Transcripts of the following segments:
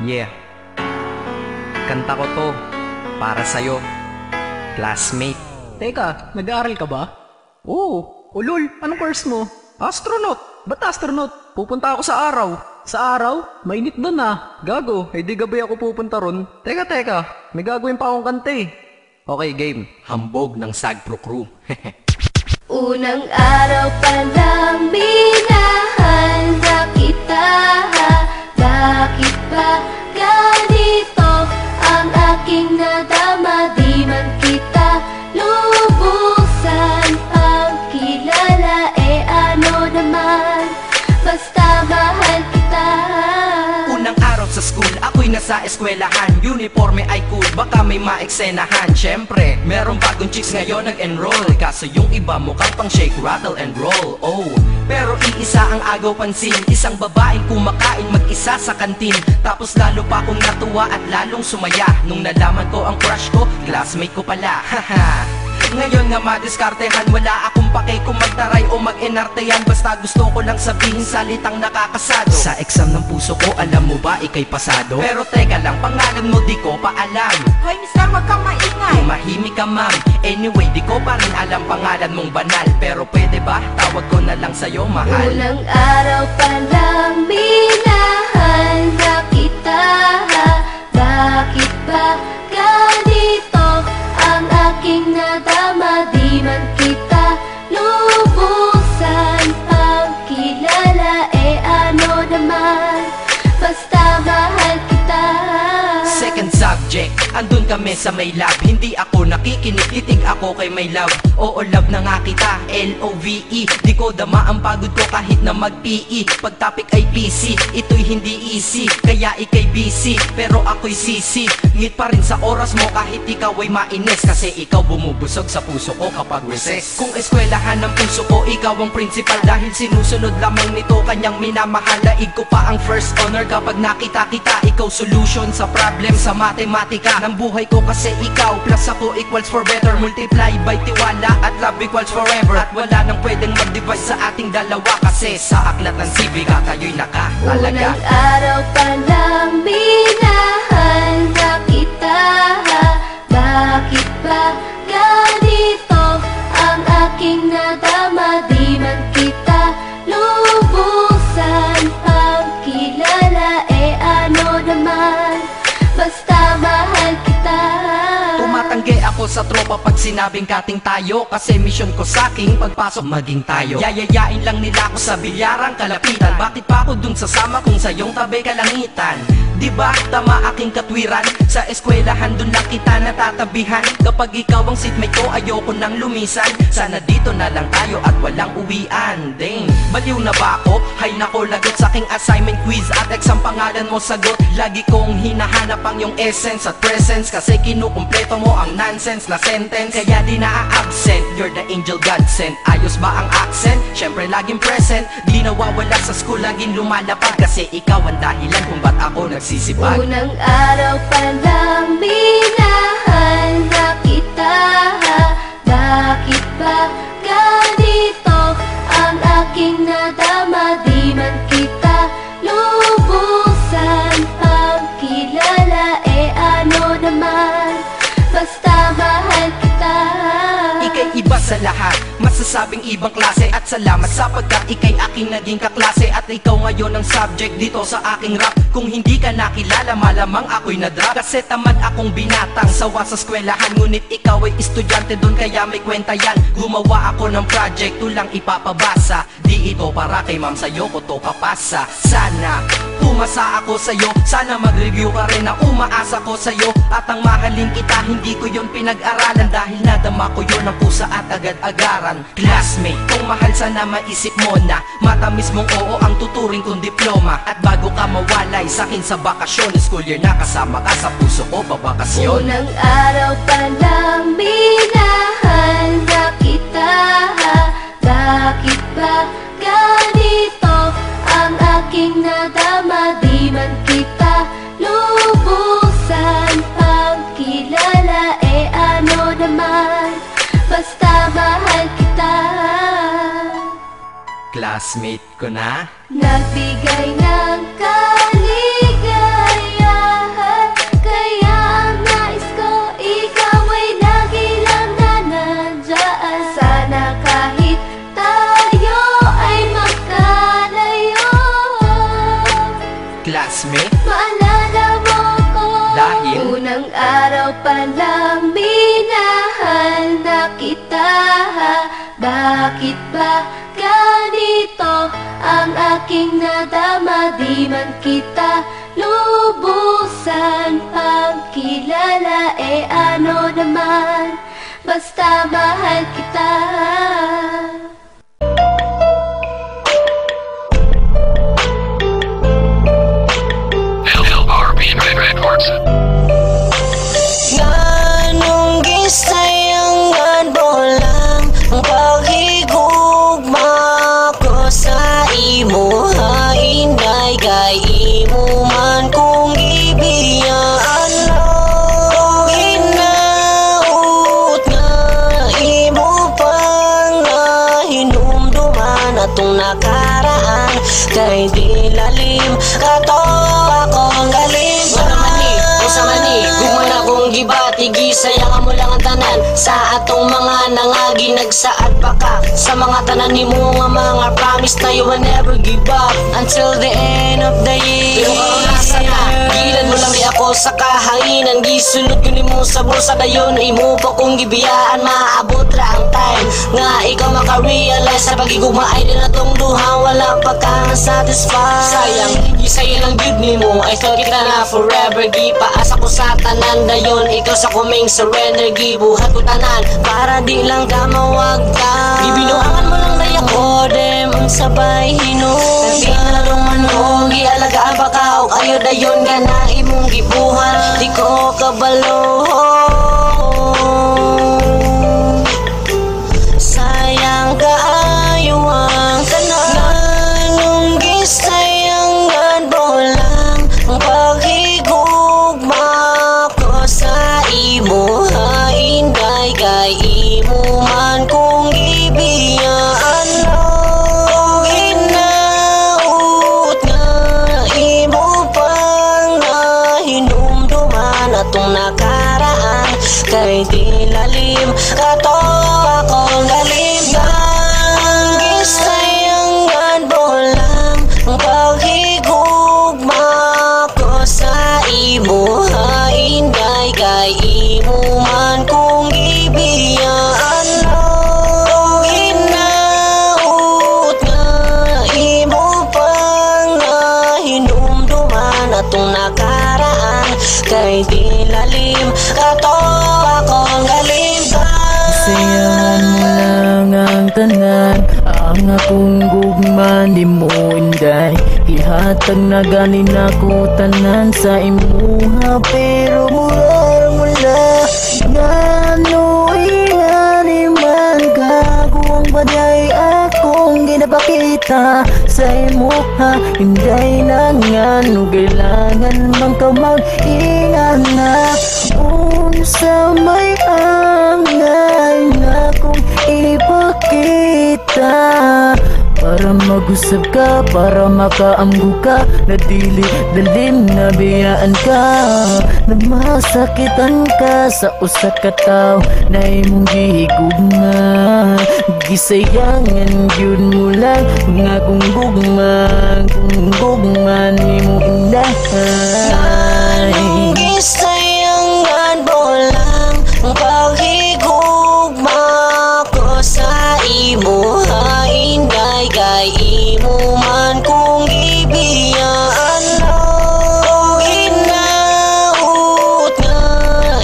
Yeah, kanta ko to para sa'yo, classmate. Teka, nag-aaral ka ba? Oo. Ulol, anong course mo? Astronaut. Ba't astronaut? Pupunta ako sa araw. Sa araw? Mainit doon ah. Gago, di gabi ako pupunta ron. Teka, may gagawin pa akong kanta eh. Okay, game. Hambog ng Sagpro Crew. Unang araw pa lang minahal na kita. Bakit ba ganito ang aking nadama? Di man kita lubusan ang kilala. Ano naman, basta mahal kita. Unang araw sa school, ako'y nasa eskwelahan. Uniforme ay cool, baka may maeksenahan. Syempre, merong bagong chicks ngayon nag-enroll. Kaso yung iba mukhang pang shake, rattle and roll. Oh, pero iisa ang agaw pansin. Isang babaeng kumakain mag-isa sa kantin. Tapos lalo pa akong natuwa at lalong sumaya nung nalaman ko ang crush ko, classmate ko pala. Haha. Ngayon nga madiskartehan, wala akong pake kung magtaray o mag-enartehan. Basta gusto ko lang sabihin salitang nakakasado. Sa exam ng puso ko, alam mo ba ikay pasado? Pero teka lang, pangalan mo di ko pa alam. Hoy mister, wag kang maingay. Tumahimik ka ma'am. Anyway, di ko pa rin alam pangalan mong banal. Pero pwede ba, tawag ko na lang sa'yo mahal. Unang araw pa lang minahal na kita. Bakit ba ganito ang aking nadama? Di man kita lubusan ang kilala. Ano naman, basta mahal kita. Second subject, andun kami sa may lab. Hindi ako nakikinig, titig ako kay my love. Oo, love na nga kita, L-O-V-E. Di ko dama ang pagod ko kahit na mag-PE. Pag topic ay PC, ito'y hindi easy. Kaya ikay busy, pero ako'y sisi. Ngit pa rin sa oras mo kahit ikaw ay mainis. Kasi ikaw bumubusog sa puso ko kapag recess. Kung eskwelahan ng puso ko, ikaw ang principal. Dahil sinusunod lamang nito kanyang minamahal. Laig ko pa ang first honor kapag nakita kita. Ikaw solution sa problem sa matematika ng buhay ko, kasi ikaw plus ako equals for better. Multiply by tiwala at love equals forever. At wala nang pwedeng mag-divide sa ating dalawa, kasi sa aklat ng sibiga tayo'y nakatalaga. Unang araw pa lang minahal na kita. Bakit ba ganito ang aking nadama? Di man kita lubusan ang kilala. Ano naman, basta mahal kita. Tumatanggi ako sa tropa pag sinabing kating tayo, kasi mission ko sa'king pagpasok maging tayo. Yayayain lang nila ako sa bilyarang kalapitan. Bakit pa ako dun sasama kung sa iyong tabi kalangitan? Diba tama aking katwiran? Sa eskwelahan dun lang kita natatabihan. Kapag ikaw ang seatmate ko, ayoko nang lumisan. Sana dito na lang tayo at walang uwian. Dang, baliw na ba ako? Hay nako, lagot sa aking assignment quiz at exam, pangalan mo sagot. Lagi kong hinahanap ang yung essence at presence, kasi kinukumpleto mo ang nonsense na sentence. Kaya di na-absent, you're the angel God sent. Ayos ba ang accent? Syempre laging present. Di nawawala sa school, laging lumalapag, kasi ikaw ang dahilan kung ba't ako nagsisipag. Unang araw pa lang minahal na kita. Bakit ba ganito ang aking nadama? Di man kita lubusan ang kilala. Ano naman, basta mahal kita. Ika'y iba sa lahat, masasabing ibang klase. At salamat sapagkat ika'y aking naging kaklase. At ikaw ngayon ang subject dito sa aking rap. Kung hindi ka nakilala, malamang ako'y na-drop. Kasi tamad akong binatang sawa sa eskwelahan. Ngunit ikaw ay estudyante dun, kaya may kwenta yan. Gumawa ako ng project, tulang ipapabasa. Di ito para kay ma'am, sa'yo ko to papasa. Sana pumasa ako sa'yo, sana mag-review ka rin na umaasa ko sa'yo. At ang mahalin kita, hindi ko yun pinag-aralan, dahil nadama ko yun ang pusa at agad-agaran. Classmate, kung mahal sana maisip mo na matamis mong oo ang tuturing kong diploma. At bago ka mawalay sa'kin sa bakasyon, school year na kasama ka sa puso ko babakasyon. Unang araw pa lang minahal na kita. Bakit ba ganito ang aking nadama? Di man kita lubusan ang kilala. Ano naman, basta mahal kita. Classmate ko na Nagbigay ng kaligayahan. classmate. Maalala mo ko, Dahil unang araw pa lang minahal na kita. Bakit ba ganito ang aking nadama? Di man kita lubusan pagkilala, eh ano naman, basta mahal kita. Nganong gisayangan bolang ang paghigugma ko sa imo, ha inday kay imo man kung ibiyaan mo. Hinaut nga imo pang nahinumduman atong nakaraan, kay di lalim kato akong galing. Gumana kong gibati, gisayang mo lang ang tanan sa atong mga nangagi nagsaad pa ka sa mga tanan ni mo nga mga promise na you will never give up until the end of the year. Pero karon nasa na, gilan mo lang di ako sa kahanginan, gisulod ko ni mo sa bulsa dayon, imo pa kong gibiyaan, maabot ra ang time nga ikaw maka-realize sa pagigugma ay din atong duha, wala pa kang satisfied. Sayang, gisaya lang gyud ni mo, I thought kita na forever, gipaasa ko sa tanan dayon, ikaw sa kuming surrender, gibuhat ko tanan para di lang ka mawagta. Gibinuangan mo lang day ako, dem ang sabay hinuga. Tinalungan mo, gialagaan pa ka o kayo dayon ka na imong gibuhan, di ko kabalo. Sayang kaayo ang tanan, nganong gisayangan bolang ang paghigugma ko sa imo, ha inday kay imo man kung ibiyaan mo. Hinaut nga imo pang nahinumduman atong nakaraan, kay di lalim kato akong galim. Nang gisayangan bolang ang paghigugma ko sa imo, ha inday kay imo man kung ibiyaan mo. Hinaut nga imo pang nahinumduman atong nakaraan, kay di lalim kato akong galim. Sayangan mo lang ang tanan, ang akong gugma di mo inday. Ihatag na ganin ako tanan sa imuha, pero mula ngano ingani man gago ang baday akong ginapakita sa imuha. Inday na ngano kailangan bang ka mag-ingat na unsa may angay na kung ipakita, para mag-usap ka, para makaamgo ka, na dili dalim na biyaan ka, na masakitan ka sa usa ka tawo na imong gihigugma. Gisayangan gyud mo lang nga kung gugma nimo indahay. Gisayangan bolang ang paghigugma ko sa imo, ha inday kay imo man kung ibiyaan mo. Hinaut nga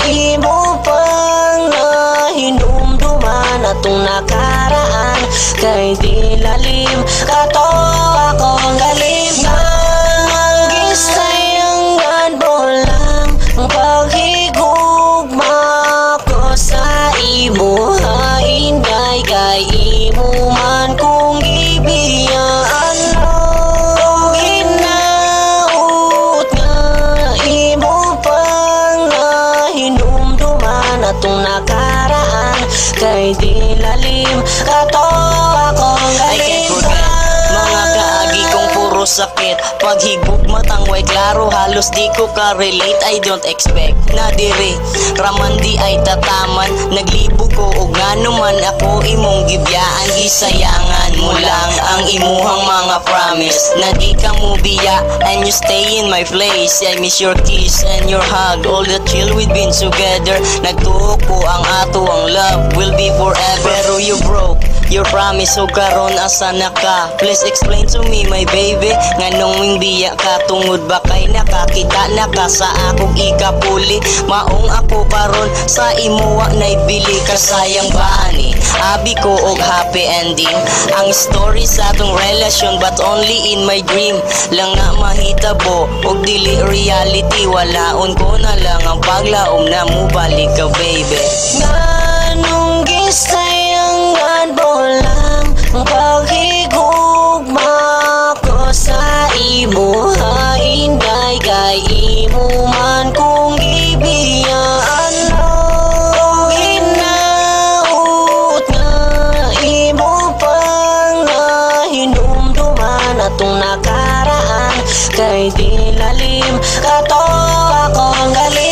imo pang nahinumduman atong nakaraan, kay di lalim kato akong galim. Nang gisayangan bolang ang paghigugma ko sa imo, ha inday kay imo man kung ibiyaan mo. Hinaut nga imo pang nahinumduman atong nakaraan, kay di lalim kato akong galim. I can't forget mga kaagi kong puro sakit. Paghigugmatang way klaro, halos di ko ka-relate. I don't expect na diri raman di ay tataman. Naglibog ko og nganuman ako imong gibyaan. Gisayangan mo lang ang imuhang mga promise na di ka mo biya, and you stay in my place. I miss your kiss and your hug, all the chill we've been together. Nagtuo ko ang ato ang love will be forever. Pero you broke your promise, so karon asa na ka? Please explain to me my baby, nganong wing biya ka? Tungod ba kay nakakita na ka sa akong ikapuli? Maong ako karon sa imuwa naibili ka, sayang ba ani? Abi ko og happy ending ang story sa atong relasyon, but only in my dream lang na mahitabo og dili reality. Walaon ko na lang ang paglaom na mo balik ka baby. Nganong gisayangan mo lang ang paghigugma ko sa imo, hainday kay imo man kung ibiyaan mo. Hinaut nga imo pang nahinumduman atong nakaraan, kay di lalim kato akong galing.